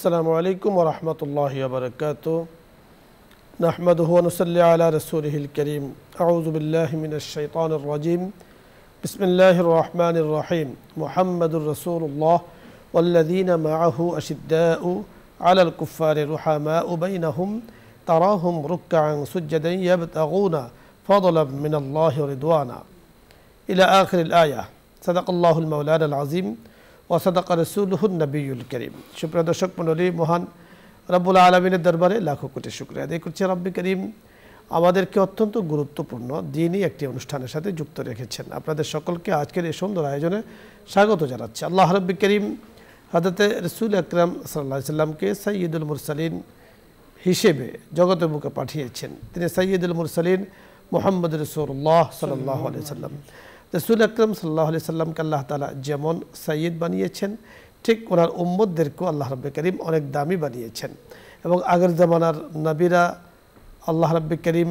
अस्सलामु अलैकुम व रहमतुल्लाहि व बरकातुहू नहमदुहु व नुसल्ली अला रसूलिहिल करीम अऊज़ु बिल्लाहि मिनश शैतानिर रजीम बिस्मिल्लाहिर रहमानिर रहीम मुहम्मदुर रसूलुल्लाह वल्लज़ीना मअहु अशिद्दाउ अलल कुफ्फारि रुहमाउ बैनहुम तराहुम रुक्कअन सुज्जदन यब्तगूना फज़लन मिनल्लाहि व रिदवाना इला आखिरिल आया सदक़ल्लाहुल मौलानाल अज़ीम ওয়াসাদাকা রাসূলুহুন নবিয়্যুল কারীম। সুপ্রিয় দর্শক মণ্ডলী, মহান রব্বুল আলামিনের দরবারে লাখো কোটি শুকরিয়া আদায় করছি। রব্বি করিম আমাদেরকে অত্যন্ত গুরুত্বপূর্ণ দ্বীনি একটি অনুষ্ঠানের সাথে যুক্ত রেখেছেন। আপনাদের সকলকে আজকের এই সুন্দর আয়োজনে স্বাগত জানাচ্ছি। আল্লাহ রব্বি করিম হযরতে রাসূল আকরাম সাল্লাল্লাহু আলাইহি সাল্লামকে সাইয়্যিদুল মুরসালিন হিসেবে জগতের বুকে পাঠিয়েছেন। তিনি সাইয়্যিদুল মুরসালিন মুহাম্মদ রাসূলুল্লাহ সাল্লাল্লাহু আলাইহি সাল্লাম। রাসূল আকরাম সাল্লাল্লাহু আলাইহি সাল্লামকে আল্লাহ তাআলা যেমন সাইয়্যিদ বানিয়েছেন, ঠিক ওনার উম্মতদেরকেও আল্লাহ রাব্বুল কারীম অনেক দামি বানিয়েছেন। এবং আগের জামানার নবীরা আল্লাহ রাব্বুল কারীম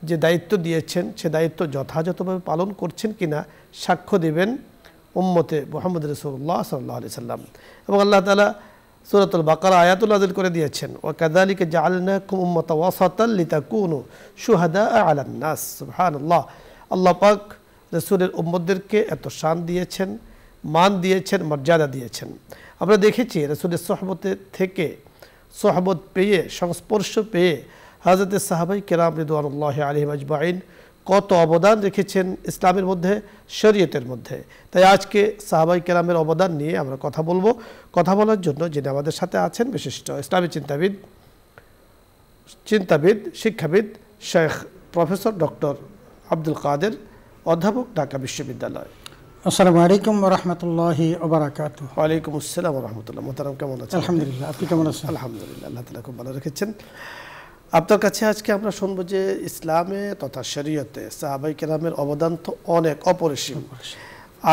যে দায়িত্ব দিয়েছেন সে দায়িত্ব যথাযথভাবে পালন করছেন কিনা সাক্ষ্য দেবেন উম্মতে মুহাম্মদ রাসূলুল্লাহ সাল্লাল্লাহু আলাইহি সাল্লাম। এবং আল্লাহ তাআলা সূরাতুল বাকারা আয়াতুল নাযিল করে দিয়েছেন, ওয়া কাযালিকা জাআলনাকুম উম্মাতান ওয়াসাতান লিতাকুনু শুহাদাআ আলান নাস। সুবহানাল্লাহ। আল্লাহ পাক রাসূলের উম্মতদেরকে এত শান দিয়েছেন, মান দিয়েছেন, মর্যাদা দিয়েছেন। আমরা দেখেছি রাসূলের সোহবতে থেকে, সোহবত পেয়ে, সংস্পর্শ পেয়ে হযরতে সাহাবায়ে কেরাম রিদওয়ানুল্লাহি আলাইহিম আজমাইন কত অবদান রেখেছেন ইসলামের মধ্যে, শরীয়তের মধ্যে। তাই আজকে সাহাবায়ে কেরামের অবদান নিয়ে আমরা কথা বলবো। কথা বলার জন্য যিনি আমাদের সাথে আছেন বিশিষ্ট ইসলামী চিন্তাবিদ, শিক্ষাবিদ শেখ প্রফেসর ডক্টর আব্দুল কাদের, অধ্যাপক, ঢাকা বিশ্ববিদ্যালয়। আসসালামু আলাইকুম ওয়া রাহমাতুল্লাহি ওয়া বারাকাতুহু। ওয়া আলাইকুম আসসালাম ওয়া রাহমাতুল্লাহ। মোহতারাম কেমন আছেন? আলহামদুলিল্লাহ, আপনি কেমন আছেন? আলহামদুলিল্লাহ, আল্লাহ তাআলা খুব ভালো রেখেছেন। আপনার কাছে আজকে আমরা শুনবো যে ইসলামে তথা শরীয়তে সাহাবায়ে কেরামের অবদান তো অনেক, অপরিসীম।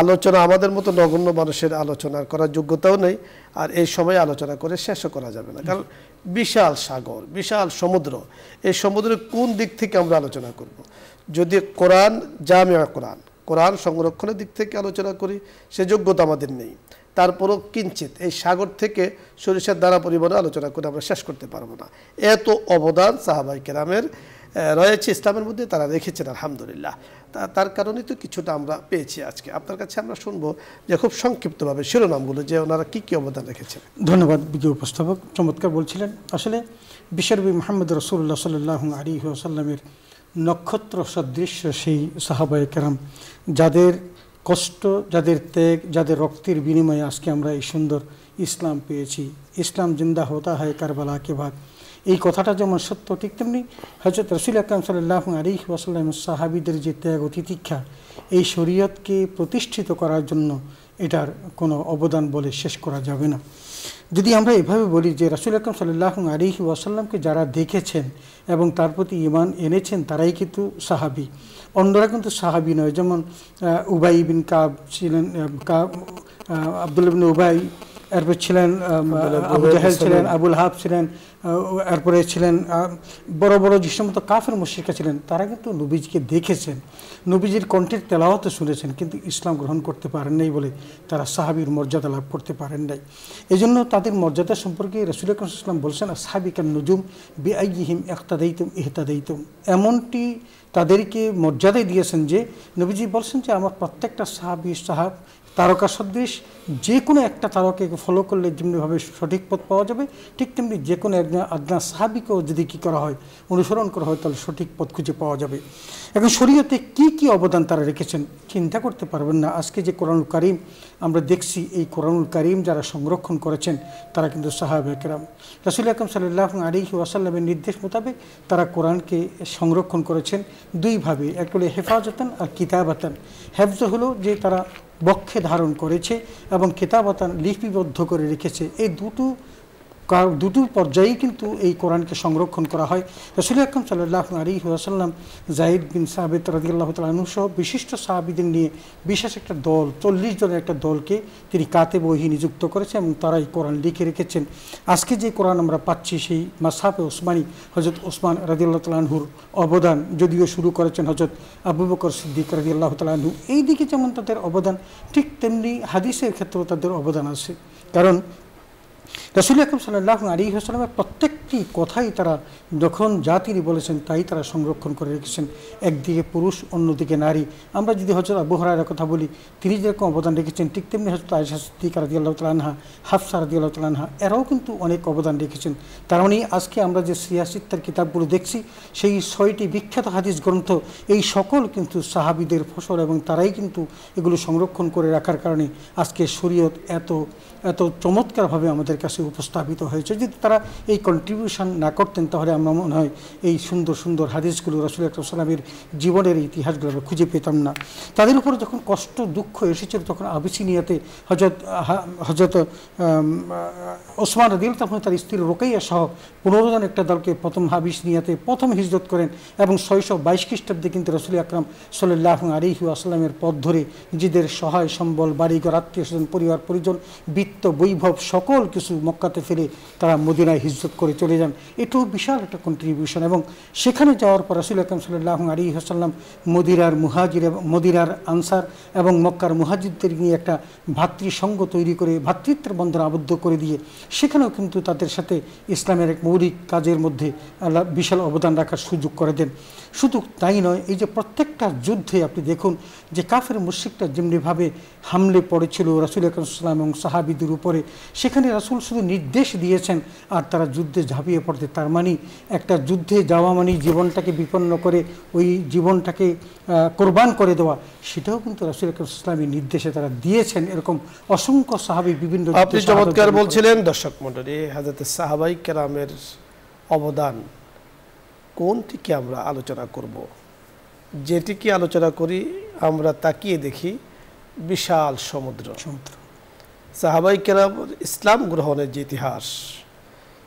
আলোচনা আমাদের মতো নগণ্য মানুষের আলোচনা করার যোগ্যতাও নেই, আর এই সময় আলোচনা করে শেষও করা যাবে না। কারণ বিশাল সাগর, বিশাল সমুদ্র, এই সমুদ্রের কোন দিক থেকে আমরা আলোচনা করব? যদি কোরআন, জামিয়া কোরআন সংরক্ষণের দিক থেকে আলোচনা করি, সে যোগ্যতা আমাদের নেই। তারপরও কিঞ্চিত এই সাগর থেকে সরিষার দ্বারা পরিমাণে আলোচনা করে আমরা শেষ করতে পারবো না। এত অবদান সাহাবায়ে কেরামের রয়েছে ইসলামের মধ্যে, তারা রেখেছেন আলহামদুলিল্লাহ। তার কারণেই তো কিছুটা আমরা পেয়েছি আজকে। আপনার কাছে আমরা শুনবো যে খুব সংক্ষিপ্তভাবে শিরোনামগুলো, যে ওনারা কী কী অবদান রেখেছেন। ধন্যবাদ বিজ্ঞ উপস্থাপক, চমৎকার বলছিলেন। আসলে বিশ্বনবী মুহাম্মদ রাসূলুল্লাহ সাল্লাল্লাহু আলাইহি ওয়াসাল্লামের নক্ষত্র সদৃশ সেই সাহাবায়ে কেরাম, যাদের কষ্ট, যাদের ত্যাগ, যাদের রক্তের বিনিময়ে আজকে আমরা এই সুন্দর ইসলাম পেয়েছি। ইসলাম জিন্দা হতা হয় কারবালা কে বাদ, এই কথাটা যেমন সত্য, ঠিক তেমনি হযরত রাসূল আকরাম সাল্লাল্লাহু আলাইহি ওয়াসাল্লামের সাহাবীদের যে ত্যাগ ও তিতিক্ষা এই শরীয়তকে প্রতিষ্ঠিত করার জন্য, এটার কোনো অবদান বলে শেষ করা যাবে না। যদি আমরা এভাবে বলি যে রাসূল আকরাম সাল্লাল্লাহু আলাইহি ওয়াসাল্লামকে যারা দেখেছেন এবং তার প্রতি ঈমান এনেছেন তারাই কিন্তু সাহাবী, অন্যরা কিন্তু সাহাবী নয়। যেমন উবাই বিন কাব ছিলেন, আব্দুল্লাহ বিন উবাই, এরপর ছিলেন আবু জাহেল, ছিলেন আবুল হাব, ছিলেন এরপরে ছিলেন বড় বড় যে সমস্ত কাফের মুশরিকা ছিলেন, তারা কিন্তু নবীজিকে দেখেছেন, নবীজির কণ্ঠের তেলাওয়াত শুনেছেন, কিন্তু ইসলাম গ্রহণ করতে পারেন নাই বলে তারা সাহাবীর মর্যাদা লাভ করতে পারেন নাই। এই জন্য তাদের মর্যাদা সম্পর্কে রাসূল আকরাম সাল্লাল্লাহু আলাইহি ওয়াসাল্লাম বলছেন, আসহাবী কান নুজুম বিআইয়িহিম ইক্তাদাইতুম ইহতাদাইতুম। এমনটি তাদেরকে মর্যাদাই দিয়েছেন যে নবীজি বলছেন যে আমার প্রত্যেকটা সাহাবী তারকা সদৃশ, যে কোনো একটা তারকাকে ফলো করলে যেমনিভাবে সঠিক পথ পাওয়া যাবে, ঠিক তেমনি যে কোনো একজন সাহাবীকেও যদি কী করা হয়, অনুসরণ করা হয়, তাহলে সঠিক পথ খুঁজে পাওয়া যাবে। এখন শরীয়তে কি কি অবদান তারা রেখেছেন চিন্তা করতে পারবেন না। আজকে যে কোরআনুল কারীম আমরা দেখছি, এই কোরআনুল কারীম যারা সংরক্ষণ করেছেন তারা কিন্তু সাহাবায়ে কেরাম। রাসূল আকরাম সাল্লাল্লাহু আলাইহি ওয়াসাল্লামের নির্দেশ মোতাবেক তারা কোরআনকে সংরক্ষণ করেছেন দুইভাবে, একটা হলো হেফাজতান আর কিতাবাতান। হেফজ হলো যে তারা বক্ষে ধারণ করেছে, এবং কিতাবাতান লিপিবদ্ধ করে রেখেছে। এই দুটো পর্যায়েই কিন্তু এই কোরআনকে সংরক্ষণ করা হয়। রাসূল আকরাম সাল্লাল্লাহু আলাইহি ওয়াসাল্লাম যায়েদ বিন সাবিত রাদিয়াল্লাহু তাআলা আনহু সহ বিশিষ্ট সাহাবীদের নিয়ে বিশেষ একটা দল, 40 জনের একটা দলকে তিনি কাতেব ওহী নিযুক্ত করেছেন, এবং তারা এই কোরআন লিখে রেখেছেন। আজকে যে কোরআন আমরা পাচ্ছি, সেই মাসহাফে ওসমানী হযরত ওসমান রাদিয়াল্লাহু তাআলা আনহুর অবদান, যদিও শুরু করেছেন হযরত আবু বকর সিদ্দিক রাদিয়াল্লাহু তাআলা আনহু। এই দিকে যেমন তাদের অবদান, ঠিক তেমনি হাদিসের ক্ষেত্রেও তাদের অবদান আছে। কারণ রাসূল আকরাম সাল্লাল্লাহু আলাইহি ওয়াসাল্লামের প্রত্যেকটি কথাই তারা যখন যা তিনি বলেছেন তাই তারা সংরক্ষণ করে রেখেছেন। একদিকে পুরুষ, অন্যদিকে নারী। আমরা যদি হযরত আবু হুরায়রার কথা বলি, তিনি যেরকম অবদান রেখেছেন, ঠিক তেমনি হযরত আয়েশা সিদ্দিকা রাদিয়াল্লাহু তাআলা আনহা, হাফসা রাদিয়াল্লাহু তাআলা আনহা, এরাও কিন্তু অনেক অবদান রেখেছেন। তার মানে আজকে আমরা যে সিয়াসিত্তার কিতাবগুলো দেখছি, সেই 6টি বিখ্যাত হাদিস গ্রন্থ, এই সকল কিন্তু সাহাবীদের ফসল, এবং তারাই কিন্তু এগুলো সংরক্ষণ করে রাখার কারণে আজকে শরীয়ত এত চমৎকারভাবে আমাদের কাছে উপস্থাপিত হয়েছে। যদি তারা এই কন্ট্রিবিউশন না করতেন, তাহলে আমরা মনে হয় এই সুন্দর সুন্দর হাদিসগুলো, রাসূল আকরাম সাল্লামের জীবনের ইতিহাসগুলো আমরা খুঁজে পেতাম না। তাদের উপর যখন কষ্ট দুঃখ এসেছিল, তখন আবিসিনিয়াতে হযরত ওসমান রাদিয়াল্লাহু তাআলা তার স্ত্রী রোকাইয়া সহ 15 জন একটা দলকে প্রথম আবিসিনিয়াতে প্রথম হিজরত করেন, এবং 622 খ্রিস্টাব্দে কিন্তু রাসূল আকরাম সাল্লাল্লাহু আলাইহি ওয়াসাল্লামের পথ ধরে নিজেদের সহায় সম্বল, বাড়িঘর, আত্মীয় স্বজন, পরিবার পরিজন, বিত্ত বৈভব সকল কিছু মক্কাতে ফেলে তারা মদিনায় হিজরত করে চলে যান। এটাও বিশাল একটা কন্ট্রিবিউশন। এবং সেখানে যাওয়ার পর রাসূল আকরাম সাল্লাল্লাহু আলাইহি ওয়াসাল্লাম মদিনার মুহাজির এবং মদিনার আনসার এবং মক্কার মুহাজিরদের নিয়ে একটা ভাতৃসঙ্গ তৈরি করে, ভ্রাতৃত্বের বন্ধন আবদ্ধ করে দিয়ে সেখানেও কিন্তু তাদের সাথে ইসলামের এক মৌলিক কাজের মধ্যে আল্লাহ বিশাল অবদান রাখার সুযোগ করে দেন। শুধু তাই নয়, এই যে প্রত্যেকটা যুদ্ধে আপনি দেখুন যে কাফের মুশরিকরা যেমনিভাবে হামলে পড়েছিল রাসূল আকরাম সাল্লাল্লাহু আলাইহি ওয়াসাল্লাম এবং সাহাবীদের উপরে, সেখানে রাসূল শুধু নির্দেশ দিয়েছেন আর তারা যুদ্ধে ঝাঁপিয়ে পড়তে। তার মানে একটা যুদ্ধে যাওয়া মানে জীবনটাকে বিপন্ন করে ওই জীবনটাকে কোরবান করে দেওয়া, সেটাও কিন্তু রাসূল আকরাম সাল্লাল্লাহু আলাইহি ওয়াসাল্লামের নির্দেশে তারা দিয়েছেন। এরকম অসংখ্য সাহাবী বিভিন্ন, আপনি চমৎকার বলছিলেন। দর্শক মণ্ডলী, হযরত সাহাবায়ে কেরামের অবদান কোনটিকে আমরা আলোচনা করব? যেটিকে আলোচনা করি আমরা তাকিয়ে দেখি বিশাল সমুদ্র। সাহাবায়ে কেরাম ইসলাম গ্রহণের যে ইতিহাস,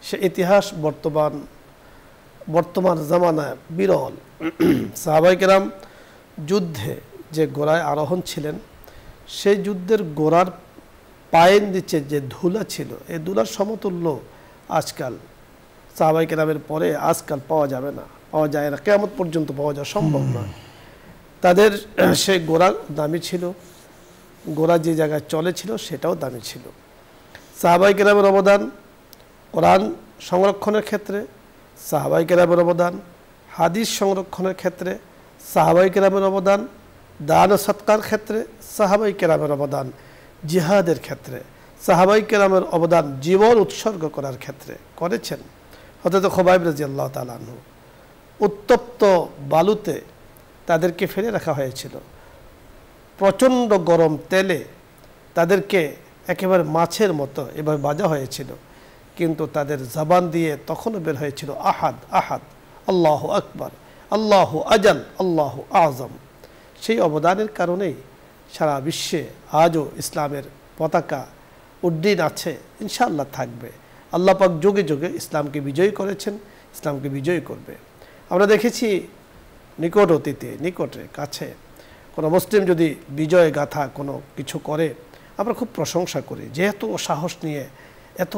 সে ইতিহাস বর্তমান জামানায় বিরল। সাহাবায়ে কেরাম যুদ্ধে যে ঘোড়ায় আরোহণ ছিলেন, সেই যুদ্ধের ঘোড়ার পায়ের নিচে যে ধুলা ছিল, এই ধুলার সমতুল্য আজকাল সাহাবায়ে কেরামের পরে আজকাল পাওয়া যাবে না, পাওয়া যায় না, কিয়ামত পর্যন্ত পাওয়া যাওয়া সম্ভব নয়। তাদের সেই ঘোড়া দামি ছিল, ঘোড়া যে জায়গায় চলেছিল সেটাও দামি ছিল। সাহাবায়ে কেরামের অবদান কোরআন সংরক্ষণের ক্ষেত্রে, সাহাবায়ে কেরামের অবদান হাদিস সংরক্ষণের ক্ষেত্রে, সাহাবায়ে কেরামের অবদান দান ও সৎকার ক্ষেত্রে, সাহাবায়ে কেরামের অবদান জিহাদের ক্ষেত্রে, সাহাবায়ে কেরামের অবদান জীবন উৎসর্গ করার ক্ষেত্রে করেছেন। হযরত খুবাইব রাদিয়াল্লাহু তাআলা আনহু, উত্তপ্ত বালুতে তাদেরকে ফেলে রাখা হয়েছিল, প্রচণ্ড গরম তেলে তাদেরকে একেবারে মাছের মতো এভাবে ভাজা হয়েছিল, কিন্তু তাদের জবান দিয়ে তখনও বের হয়েছিল আহাদ আহাদ, আল্লাহু আকবার, আল্লাহু আজাল, আল্লাহু আযম। সেই অবদানের কারণেই সারা বিশ্বে আজও ইসলামের পতাকা উড্ডীন আছে, ইনশাআল্লাহ থাকবে। আল্লাহ পাক যুগে যুগে ইসলামকে বিজয়ী করেছেন, ইসলামকে বিজয়ী করবে। আমরা দেখেছি নিকট অতীতে, নিকটে কাছে কোনো মুসলিম যদি বিজয় গাথা কোনো কিছু করে, আমরা খুব প্রশংসা করি, যেহেতু সাহস নিয়ে এত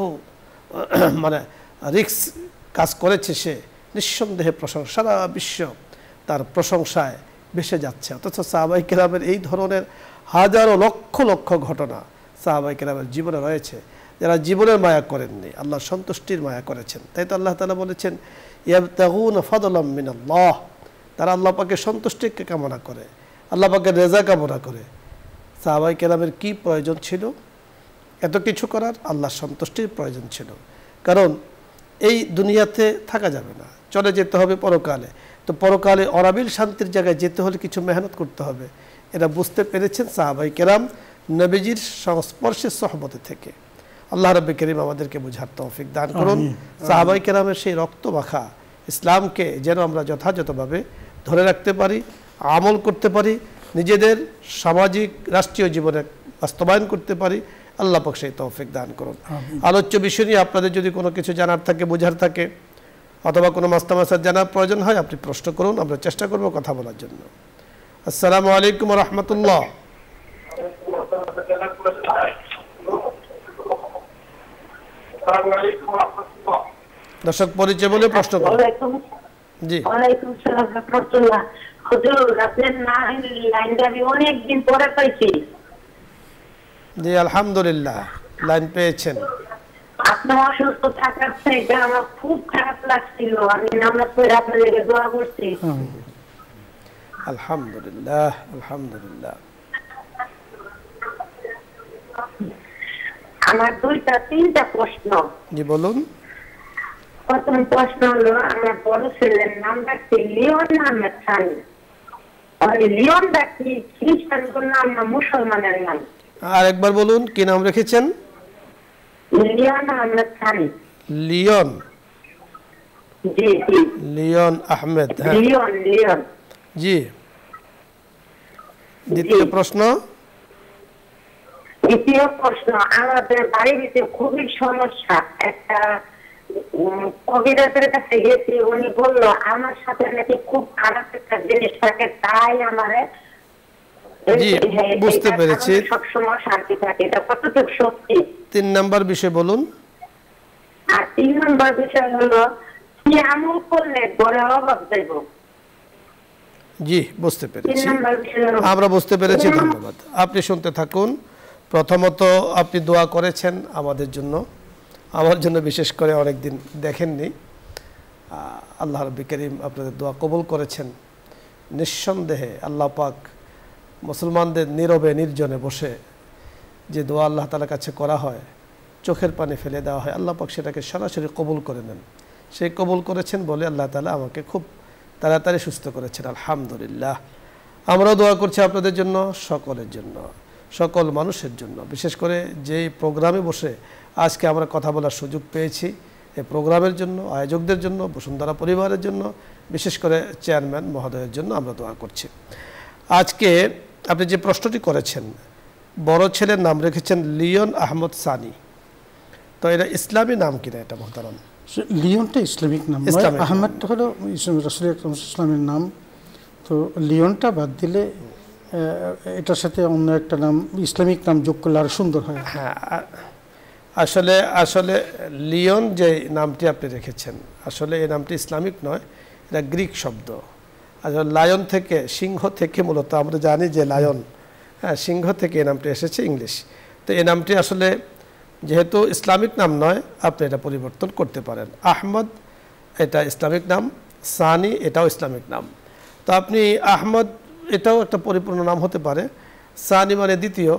মানে রিস্ক কাজ করেছে, সে নিঃসন্দেহে প্রশংসা, সারা বিশ্ব তার প্রশংসায় ভেসে যাচ্ছে। অথচ সাহাবায়ে কেরামের এই ধরনের হাজারো লক্ষ লক্ষ ঘটনা সাহাবায়ে কেরামের জীবনে রয়েছে, যারা জীবনের মায়া করেননি, আল্লাহর সন্তুষ্টির মায়া করেছেন। তাই তো আল্লাহ তাআলা বলেছেন ইয়াবতাগুনা ফাদলাম মিনাল্লাহ, তারা আল্লাহ পাকের সন্তুষ্টিকে কামনা করে, আল্লাহ পাকের রেজা কামনা করে। সাহাবায়ে কেরামের কি প্রয়োজন ছিল এত কিছু করার? আল্লাহর সন্তুষ্টির প্রয়োজন ছিল, কারণ এই দুনিয়াতে থাকা যাবে না, চলে যেতে হবে পরকালে। তো পরকালে অনাবিল শান্তির জায়গায় যেতে হলে কিছু মেহনত করতে হবে। এরা বুঝতে পেরেছেন সাহাবায়ে কেরাম নবীজির সংস্পর্শে সহবতে থেকে। আল্লাহ রাব্বুল কারীম আমাদেরকে বুঝার তৌফিক দান করুন। সাহাবায়ে কেরামের সেই রক্ত মাখা ইসলামকে যেন আমরা যথাযথভাবে ধরে রাখতে পারি, আমল করতে পারি, নিজেদের সামাজিক রাষ্ট্রীয় জীবনে বাস্তবায়ন করতে পারি। আল্লাহ পাক সেই তৌফিক দান করুন। আলোচ্য বিষয় নিয়ে আপনাদের যদি কোনো কিছু জানার থাকে, বোঝার থাকে, অথবা কোনো মাস্তামাসার জানার প্রয়োজন হয়, আপনি প্রশ্ন করুন, আমরা চেষ্টা করব কথা বলার জন্য। আসসালামু আলাইকুম ওয়া রাহমাতুল্লাহ। দর্শক পরিচয় বলে প্রশ্ন করুন। জি, ওয়ালাইকুম আসসালাম রাহমাতুল্লাহ। হুজুর, আপনার লাইনটা আমি অনেক দিন পরে পাইছি। জি আলহামদুলিল্লাহ, লাইন পেয়েছেন। আপনার অসুস্থ থাকার থেকে আমার খুব খারাপ লাগছিল, আমি নামাজ পড়ে আপনার লেগে দোয়া করছি। আলহামদুলিল্লাহ, আলহামদুলিল্লাহ। আমার তিনটা প্রশ্ন। জি বলুন। প্রথম প্রশ্ন হলো, আমার বড় ছেলের নাম রাখছি লিওন আহমেদ সানি। লিওনটা কি খ্রিস্টানদের নাম না মুসলমানের নাম? আরেকবার বলুন, কি নাম রেখেছেন? লিওন আহমেদ সানি। লিওন? জি জি, লিওন আহমেদ। হ্যাঁ লিওন লিওন। জি। দ্বিতীয় প্রশ্ন। দ্বিতীয় প্রশ্ন, আমাদের বাড়িতে খুবই সমস্যা। একটা কবিরাজের কাছে গেছি, উনি বললো আমার সাথে নাকি খুব খারাপ একটা জিনিস থাকে, তাই আমারে জি বুঝতে পেরেছি। সবসময় শান্তি থাকে। এটা কতটুকু সত্যি? 3 নাম্বার বিষয় বলুন। আর 3 নম্বর বিষয় হলো, কি আমল করলে ঘরে অভাব দেব? জি বুঝতে পেরেছি, 3 নম্বর বিষয় হলো, আমরা বুঝতে পেরেছি। ধন্যবাদ। আপনি শুনতে থাকুন। প্রথমত আপনি দোয়া করেছেন আমাদের জন্য, আমার জন্য বিশেষ করে অনেকদিন দেখেননি। আল্লাহ রাব্বুল কারীম আপনাদের দোয়া কবুল করেছেন। নিঃসন্দেহে আল্লাহ পাক মুসলমানদের নীরবে নির্জনে বসে যে দোয়া আল্লাহ তাআলার কাছে করা হয়, চোখের পানি ফেলে দেওয়া হয়, আল্লাহ পাক সেটাকে সরাসরি কবুল করে নেন। সেই কবুল করেছেন বলে আল্লাহ তাআলা আমাকে খুব তাড়াতাড়ি সুস্থ করেছেন, আলহামদুলিল্লাহ। আমরাও দোয়া করছি আপনাদের জন্য, সকলের জন্য, সকল মানুষের জন্য। বিশেষ করে যেই প্রোগ্রামে বসে আজকে আমরা কথা বলার সুযোগ পেয়েছি, এই প্রোগ্রামের জন্য, আয়োজকদের জন্য, বসুন্ধরা পরিবারের জন্য, বিশেষ করে চেয়ারম্যান মহোদয়ের জন্য আমরা দোয়া করছি। আজকে আপনি যে প্রশ্নটি করেছেন, বড় ছেলের নাম রেখেছেন লিওন আহমদ সানি, তো এটা ইসলামী নাম কিনা এটা মোহতারাম? লিওনটা ইসলামিক নাম, আহমেদটা হলো রাসূল আকরাম ইসলামের নাম। তো লিওনটা বাদ দিলে এটার সাথে অন্য একটা নাম, ইসলামিক নাম যোগ করলে আরো সুন্দর হয়। হ্যাঁ, আসলে আসলে লিওন যে নামটি আপনি রেখেছেন, আসলে এই নামটি ইসলামিক নয়, এটা গ্রিক শব্দ। আসলে লায়ন থেকে, সিংহ থেকে, মূলত আমরা জানি যে লায়ন, হ্যাঁ, সিংহ থেকে এই নামটি এসেছে, ইংলিশ। তো এই নামটি আসলে যেহেতু ইসলামিক নাম নয়, আপনি এটা পরিবর্তন করতে পারেন। আহমদ এটা ইসলামিক নাম, সানি এটাও ইসলামিক নাম। তো আপনি আহমদ এটাও একটা পরিপূর্ণ নাম হতে পারে, সানি মানে দ্বিতীয়,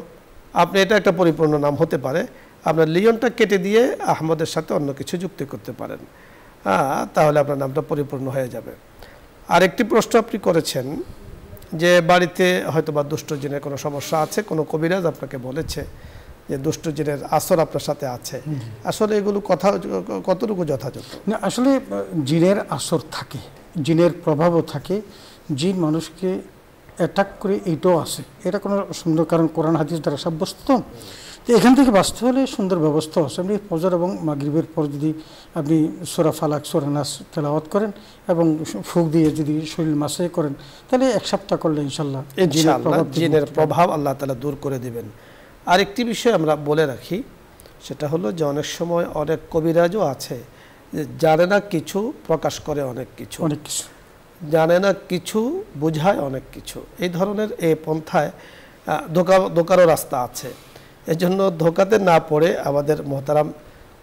আপনি এটা একটা পরিপূর্ণ নাম হতে পারে। আপনার লিওনটা কেটে দিয়ে আহমদের সাথে অন্য কিছু যুক্তি করতে পারেন, হ্যাঁ, তাহলে আপনার নামটা পরিপূর্ণ হয়ে যাবে। আরেকটি প্রশ্ন আপনি করেছেন যে বাড়িতে হয়তো বা দুষ্ট জিনের কোনো সমস্যা আছে, কোনো কবিরাজ আপনাকে বলেছে যে দুষ্ট জিনের আসর আপনার সাথে আছে। আসলে এগুলো কথা কতটুকু যথাযথ? না, আসলে জিনের আসর থাকে, জিনের প্রভাবও থাকে, জিন মানুষকে অ্যাটাক করে, এইটাও আছে। এটা কোনো সুন্দর, কারণ কোরআন হাদিস দ্বারা সাব্যস্ত। তো এখান থেকে বাঁচতে হলে সুন্দর ব্যবস্থা আছে। আপনি ফজর এবং মাগরিবের পর যদি আপনি সূরা ফালাক, সূরা নাস তেলাওয়াত karen এবং ফুঁক দিয়ে যদি শরীর মাসাজ করেন, তাহলে 1 সপ্তাহ করলে ইনশাআল্লাহ জিনের প্রভাব আল্লাহ তাআলা দূর করে দিবেন। আরেকটি বিষয় আমরা বলে রাখি, সেটা হলো যে অনেক সময় অনেক কবিরাজও আছে যে জানে না কিছু, প্রকাশ করে অনেক কিছু, জানে না কিছু, বোঝায় অনেক কিছু। এই ধরনের এই পন্থায় ধোকারও রাস্তা আছে। এজন্য ধোকাতে না পড়ে আমাদের মোহতারাম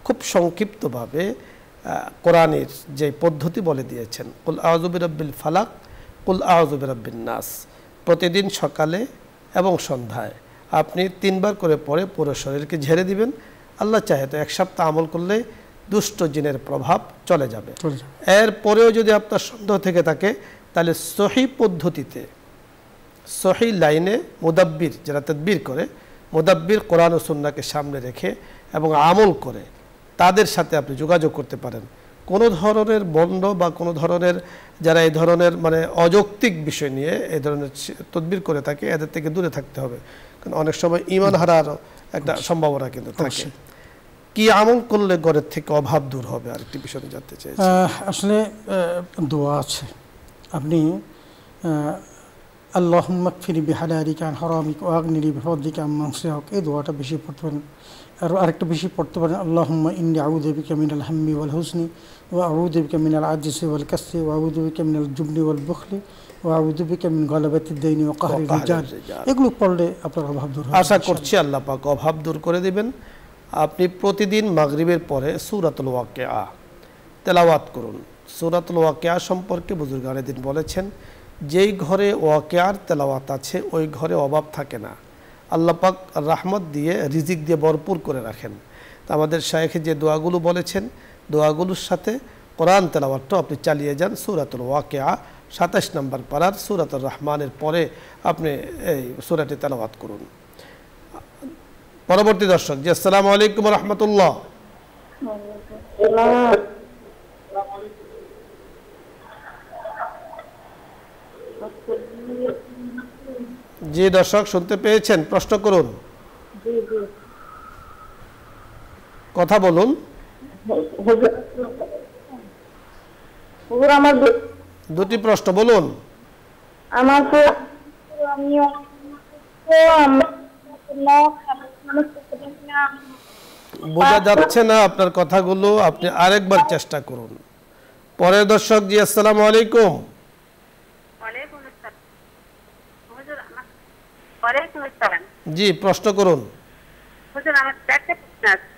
খুব সংক্ষিপ্তভাবে কোরআনের যে পদ্ধতি বলে দিয়েছেন, কুল আউযু বিরাব্বিল ফালাক, কুল আউযু বিরাব্বিন নাস, প্রতিদিন সকালে এবং সন্ধ্যায় আপনি 3 বার করে পড়ে পুরো শরীরকে ঝেড়ে দিবেন। আল্লাহ চাহে তো 1 সপ্তাহ আমল করলে দুষ্ট জিনের প্রভাব চলে যাবে। এরপরেও যদি আপনার সন্দেহ থেকে থাকে, তাহলে সহি পদ্ধতিতে, সহি লাইনে মুদাব্বির, যারা তাদবির করে, মুদাব্বির কোরআন ও সুন্নাহকে সামনে রেখে এবং আমল করে তাদের সাথে আপনি যোগাযোগ করতে পারেন। কোনো ধরনের বন্ড বা কোনো ধরনের যারা এই ধরনের মানে অযৌক্তিক বিষয় নিয়ে এই ধরনের তদবির করে থাকে, এদের থেকে দূরে থাকতে হবে। কারণ অনেক সময় ঈমান হারার একটা সম্ভাবনা কিন্তু থাকে। কি আমল করলে ঘরের থেকে অভাব দূর হবে? আরেকটি বিষয় জানতে চাই। আসলে দোয়া আছে, আপনি আল্লাহুম্মা কফিনি বিহালালিকা আন হারামিকা ওয়া আগনিনি বিফadlika আম্মান সিওয়াক, এই দোয়াটা বেশি পড়তে পারেন। আর আরেকটা বেশি পড়তে পারেন, আল্লাহুম্মা ইন্নী আউযু বিকা মিনাল হাম্মি ওয়াল হুজনি ওয়া আউযু বিকা মিনাল আজজি ওয়াল কাসলি ওয়া আউযু বিকা মিনাল জুবনি ওয়াল বুখলি ওয়া আউযু বিকা মিন গালাবাতিদ দাইনি ওয়া কাহরির রিজাল। এগুলো পড়লে আপনার অভাব দূর হবে। আশা করছি আল্লাহ পাক অভাব দূর করে দিবেন। আপনি প্রতিদিন মাগরিবের পরে সূরাতুল ওয়াকিয়া তেলাওয়াত করুন। সূরাতুল ওয়াকিয়া সম্পর্কে বুজুর্গানে দিন বলেছেন, যেই ঘরে ওয়াকিয়ার তেলাওয়াত আছে ওই ঘরে অভাব থাকে না, আল্লাহ পাক রাহমত দিয়ে রিজিক দিয়ে ভরপুর করে রাখেন। তো আমাদের শায়েখে যে দোয়াগুলো বলেছেন, দোয়াগুলোর সাথে কোরআন তেলাওয়াতটাও আপনি চালিয়ে যান। সূরাতুল ওয়াকিয়া 27 নম্বর পারার সূরাতুর রহমানের পরে আপনি এই সূরাটি তেলাওয়াত করুন। পরবর্তী দর্শক জি, আসসালামু আলাইকুম রহমতুল্লাহ। জি দর্শক শুনতে পেয়েছেন, প্রশ্ন করুন, কথা বলুন। আমার দুটি প্রশ্ন বলুন। আমার বোঝা যাচ্ছে না আপনার কথাগুলো, আপনি আরেকবার চেষ্টা করুন। পরের দর্শক জি, আসসালামু আলাইকুম। জি প্রশ্ন করুন। হুজুর আমার একটা প্রশ্ন আছে,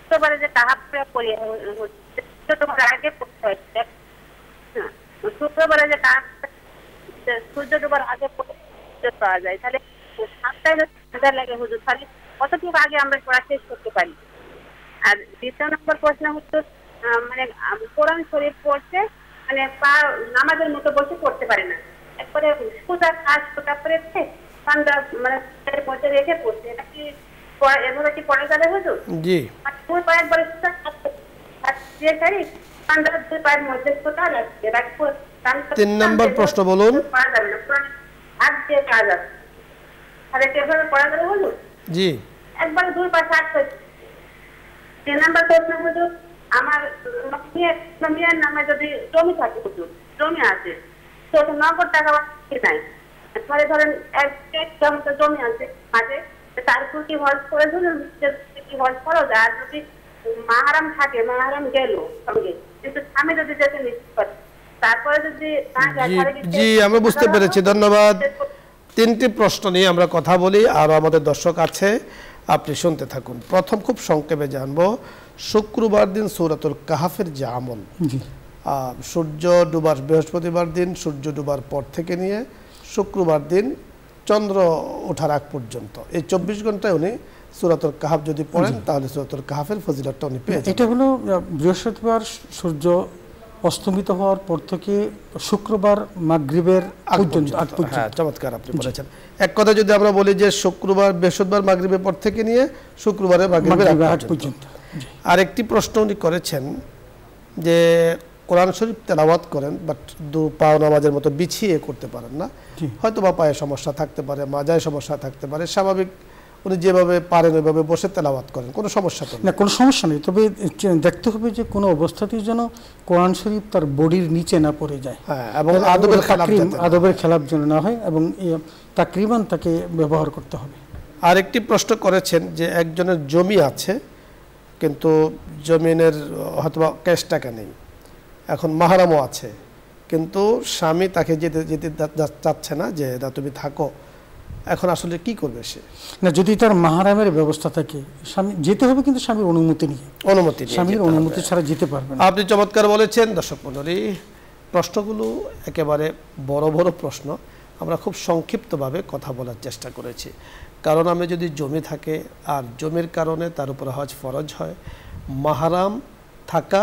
ছোটবারে যে তাহাজ্জুদ পড়ি ছোটবার আগে পড়তে হয়, ছোটবারে যে সূর্য ডোবার আগে পড়তে পাওয়া যায়, তাহলে 7টায় লাগে হুজুর, তাহলে কতটুকু আগে আমরা পড়া শেষ করতে পারি? আর দ্বিতীয় নম্বর প্রশ্ন হচ্ছে, মানে কোরআন শরীফ পড়ছে মানে পা নামাজের মতো বসে পড়তে পারে না, একবারে সোজা কাজ সোজা করেছে পান্ডা মানে পড়তে রেখে পড়ছে, এটা কি এভাবে কি পড়া যাবে হুজুর? জি দুই পায়ের পরে সোজা কাজ দিয়ে সারি পান্ডা দুই পায়ের মধ্যে সোজা রাখছে রাখবো। 3 নম্বর প্রশ্ন বলুন। পড়া যাবে না, হাত দিয়ে কাজ আছে, তাহলে কিভাবে পড়া যাবে হুজুর? জি একবারে দুই পায়ে কাজ করছে। 3 নম্বর প্রশ্ন হুজুর, আমার মেয়ের নামে যদি জমি থাকে হুজুর, জমি আছে তো নগদ টাকা নাই, পরে ধরেন 1 জমিতে জমি আছে মাঝে, তার উপর কি হজ করে ধরুন কি হজ খরচ, আর যদি মাহারাম থাকে মাহারাম গেল সঙ্গে, কিন্তু স্বামী যদি যেতে নিশ্চিত করে তারপরে যদি জি আমরা বুঝতে পেরেছি, ধন্যবাদ। 3টি প্রশ্ন নিয়ে আমরা কথা বলি, আর আমাদের দর্শক আছে, আপনি শুনতে থাকুন। প্রথম খুব সংক্ষেপে জানবো, শুক্রবার দিন সূরাতুল কাহাফের যে আমল, সূর্য ডুবার বৃহস্পতিবার দিন সূর্য ডুবার পর থেকে নিয়ে শুক্রবার দিন চন্দ্র ওঠার আগ পর্যন্ত এই 24 ঘন্টায় উনি সূরাতুল কাহাফ যদি পড়েন তাহলে সূরাতুল কাহাফের ফজিলতটা উনি পেয়ে যাবেন। এটা হলো বৃহস্পতিবার সূর্য অস্তমিত হওয়ার পর থেকে শুক্রবার মাগরিবের আগ পর্যন্ত। হ্যাঁ চমৎকার আপনি বলেছেন। এক কথা যদি আমরা বলি যে শুক্রবার বৃহস্পতিবার মাগরিবের পর থেকে নিয়ে শুক্রবারের মাগরিবের আগ পর্যন্ত। আরেকটি প্রশ্ন উনি করেছেন যে কোরআন শরীফ তেলাওয়াত করেন বাট দু পাও নামাজের মতো বিছিয়ে করতে পারেন না, হয়তো বা পায়ে সমস্যা থাকতে পারে, মাজায় সমস্যা থাকতে পারে, স্বাভাবিক উনি যেভাবে পারেন ওইভাবে বসে তেলাওয়াত করেন, কোনো সমস্যা তো না? কোনো সমস্যা নেই, তবে দেখতে হবে যে কোনো অবস্থাতেই যেন কোরআন শরীফ তার বডির নিচে না পড়ে যায়, হ্যাঁ, এবং আদবের খেলাফ যেন না হয়, এবং তাকরিবান তাকে ব্যবহার করতে হবে। আরেকটি প্রশ্ন করেছেন যে একজনের জমি আছে কিন্তু জমিনের হয়তো ক্যাশ টাকা নেই, এখন মাহারামও আছে কিন্তু স্বামী তাকে যেতে যেতে চাচ্ছে না যে দা তুমি থাকো, এখন আসলে কি করবে সে? না, যদি তার মাহারামের ব্যবস্থা থাকে স্বামী যেতে হবে, কিন্তু স্বামীর অনুমতি নিয়ে, স্বামীর অনুমতি ছাড়া যেতে পারবে না। আপনি চমৎকার বলেছেন। দর্শক মণ্ডলী, প্রশ্নগুলো একেবারে বড় বড় প্রশ্ন, আমরা খুব সংক্ষিপ্তভাবে কথা বলার চেষ্টা করেছি, কারণ আমি যদি জমি থাকে আর জমির কারণে তার উপরে হজ ফরজ হয়, মাহারাম থাকা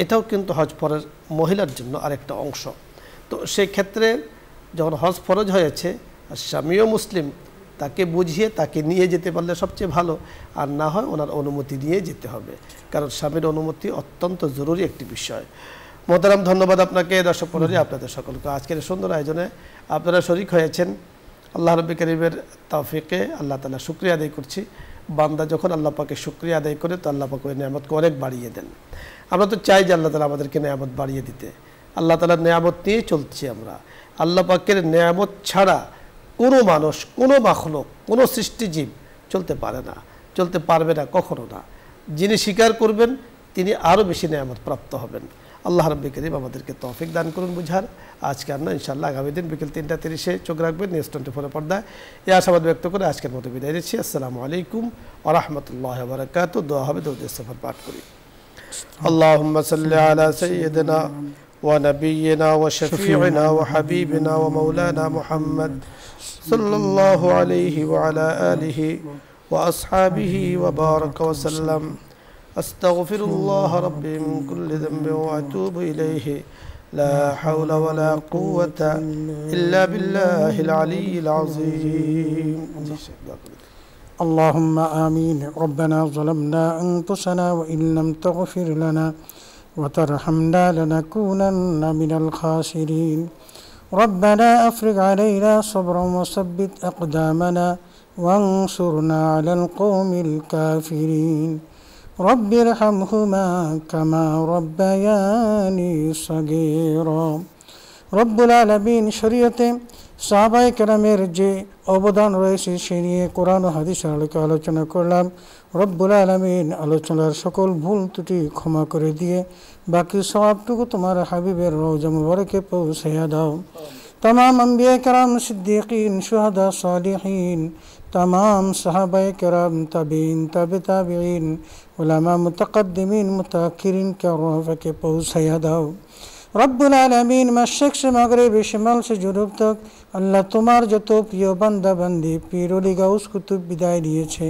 এটাও কিন্তু হজ ফরজ মহিলার জন্য আরেকটা অংশ। তো সেই ক্ষেত্রে যখন হজ ফরজ হয়েছে আর স্বামীও মুসলিম, তাকে বুঝিয়ে তাকে নিয়ে যেতে পারলে সবচেয়ে ভালো, আর না হয় ওনার অনুমতি নিয়ে যেতে হবে, কারণ স্বামীর অনুমতি অত্যন্ত জরুরি একটি বিষয়। মোহতারাম, ধন্যবাদ আপনাকে। দর্শক মণ্ডলী, আপনাদের সকলকে আজকের সুন্দর আয়োজনে আপনারা শরীক হয়েছেন। আল্লাহ রাব্বুল কারীমের তৌফিকে আল্লাহ তাআলা শুকরিয়া আদায় করছি। বান্দা যখন আল্লাহ পাকে শুকরিয়া আদায় করে তো আল্লাহ পাক ওই নেয়ামতকে অনেক বাড়িয়ে দেন। আমরা তো চাই যে আল্লাহ তাআলা আমাদেরকে নেয়ামত বাড়িয়ে দিতে, আল্লাহ তাআলার নেয়ামত নিয়ে চলছি আমরা। আল্লাহ পাকের নেয়ামত ছাড়া কোনো মানুষ, কোনো মাখলুক, কোনো সৃষ্টিজীব চলতে পারে না, চলতে পারবে না, কখনো না। যিনি স্বীকার করবেন তিনি আরও বেশি নেয়ামত প্রাপ্ত হবেন। আল্লাহ রাব্বুল কারীম আমাদেরকে তৌফিক দান করুন বুঝার। আজকে আর না, ইনশাআল্লাহ আগামী দিন বিকেল 3:30 চোখ রাখবেন নিউজ 24 পর্দায়। এই আশাবাদ ব্যক্ত করে আজকের মতো বিদায় নিচ্ছি। আসসালামু আলাইকুম ওয়া রাহমাতুল্লাহি ওয়া বারাকাতুহু। দোয়া হবে, দরুদ ইস্তেগফার পাঠ করি। আল্লাহুম্মা সাল্লি আলা সাইয়্যিদিনা ওয়া নাবিয়্যিনা ওয়া শাফি'িনা ওয়া হাবিবিনা ওয়া মাওলানা মুহাম্মদ সাল্লাল্লাহু আলাইহি ওয়া আলা আলিহি ওয়া আসহাবিহি ওয়া বারাকা ওয়া সাল্লাম। আস্তাগফিরুল্লাহ রাব্বি মিন কুল্লি যামবিন ওয়া আতুবু ইলাইহি লা হাওলা ওয়া লা কুওয়াতা ইল্লা বিল্লাহিল আলিয়্যিল আযীম। اللهم آمين. ربنا ظلمنا أنفسنا وإن لم تغفر لنا وترحمنا لنكونن من الخاسرين. ربنا أفرغ علينا صبرا وثبت أقدامنا وانصرنا على القوم الكافرين. رب ارحمهما كما ربياني صغيرا. রব্বুল আলামিন শরীয়তে সাহাবায়ে কেরামের যে অবদান রয়েছে সে নিয়ে কোরআন ও হাদিসের আলোকে আলোচনা করলাম। রব্বুল আলামিন আলোচনার সকল ভুল ত্রুটি ক্ষমা করে দিয়ে বাকি সওয়াবটুকু তোমার হাবিবের রওজা মুবারকে পৌঁছাইয়া দাও। तमाम अंबिया कराम सिद्दीकीन शुहदा सालिहीन तमाम सहाबाए कराम ताबीन ताबे ताबीन उलमा मुतक़द्दिमीन मुताखिरीन के रूह के पहुँचाया दाओ। रब्बुल आलमीन मशरिक़ से मगरिब शिमाल से जुनूब तक अल्लाह तुम्हार যত প্রিয় বান্দা বান্দি পীর ওলি গাউস কুতুব বিদায় নিয়েছে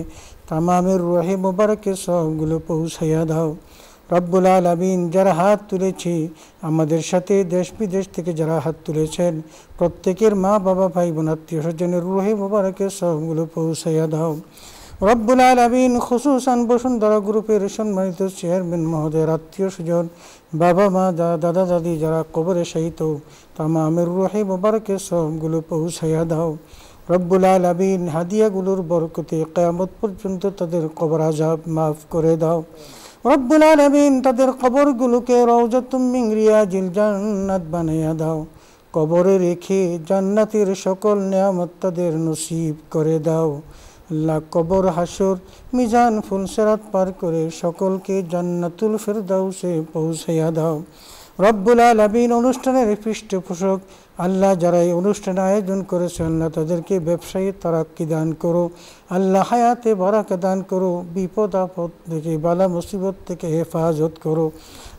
তামামের রূহে মুবারকে সবগুলো পৌঁছাইয়া দাও। রব্বুল আলামিন যারা হাত তুলেছি আমাদের সাথে দেশ বিদেশ থেকে যারা হাত তুলেছেন প্রত্যেকের মা বাবা ভাই বোন আত্মীয় স্বজনের রূহে মুবারকে সবগুলো পৌঁছাইয়া দাও। রব্বুল আলামিন খুসুসান বসুন্ধরা গ্রুপের সম্মানিত চেয়ারম্যান মহোদয়ের আত্মীয় স্বজন বাবা মা দাদা দাদি যারা কবরে শায়িত তামামের রূহে মুবারকে সবগুলো পৌঁছাইয়া দাও। রব্বুল আলামিন হাদিয়াগুলোর বরকতে কিয়ামত পর্যন্ত তাদের কবর আযাব মাফ করে দাও। রব্বুল আলামিন তাদের কবরগুলোকে রওজাতুম মিন রিয়াজিল জান্নাত বানাইয়া দাও। কবরে রেখে জান্নাতের সকল নিয়ামত তাদের নসিব করে দাও। আল্লাহ কবর হাসর মিজান ফুলসিরাত পার করে সকলকে জান্নাতুল ফিরদাউসে পৌঁছাইয়া দাও। রব্বুল আলামিন অনুষ্ঠানের পৃষ্ঠপোষক আল্লাহ যারা এই অনুষ্ঠান আয়োজন করেছে আল্লাহ তাদেরকে ব্যবসায়ী তারাক্কি দান করো। আল্লাহ হায়াতে বারাকা দান করো। বিপদ আপদ থেকে বালা মুসিবত থেকে হেফাজত করো।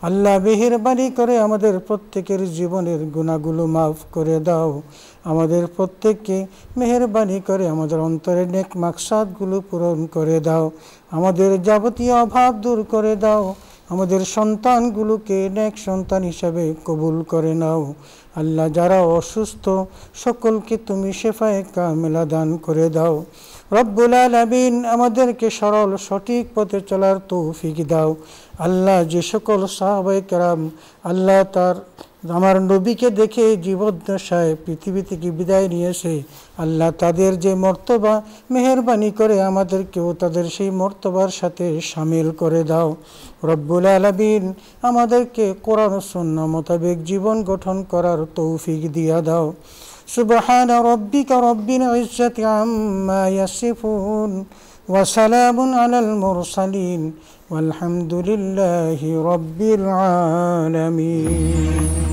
আল্লাহ মেহেরবানি করে আমাদের প্রত্যেকের জীবনের গুনাহগুলো মাফ করে দাও। আমাদের প্রত্যেককে মেহেরবানি করে আমাদের অন্তরের নেক মাকসাদগুলো পূরণ করে দাও। আমাদের যাবতীয় অভাব দূর করে দাও। আমাদের সন্তানগুলোকে নেক সন্তান হিসাবে কবুল করে নাও। আল্লাহ যারা অসুস্থ সকলকে তুমি শেফায়ে কামেলা দান করে দাও। রব্বুল আলামিন আমাদেরকে সরল সঠিক পথে চলার তৌফিক দাও। আল্লাহ যে সকল সাহাবায়ে কেরাম আল্লাহ তার আমার নবীকে দেখে জীবদ্দশায় পৃথিবী থেকে বিদায় নিয়েছে আল্লাহ তাদের যে মর্তবা মেহেরবানি করে আমাদেরকেও তাদের সেই মর্তবার সাথে শামিল করে দাও। রব্বুল আলামিন আমাদেরকে কোরআন ও সুন্নাহ মোতাবেক জীবন গঠন করার তৌফিক দিয়া দাও। সুবহান রাব্বিকা রাব্বিল ইজ্জাতি আম্মা ইয়াসিফুন ওয়া সালামুন আলাল মুরসালিন ওয়ালহামদুলিল্লাহি রাব্বিল আলামিন।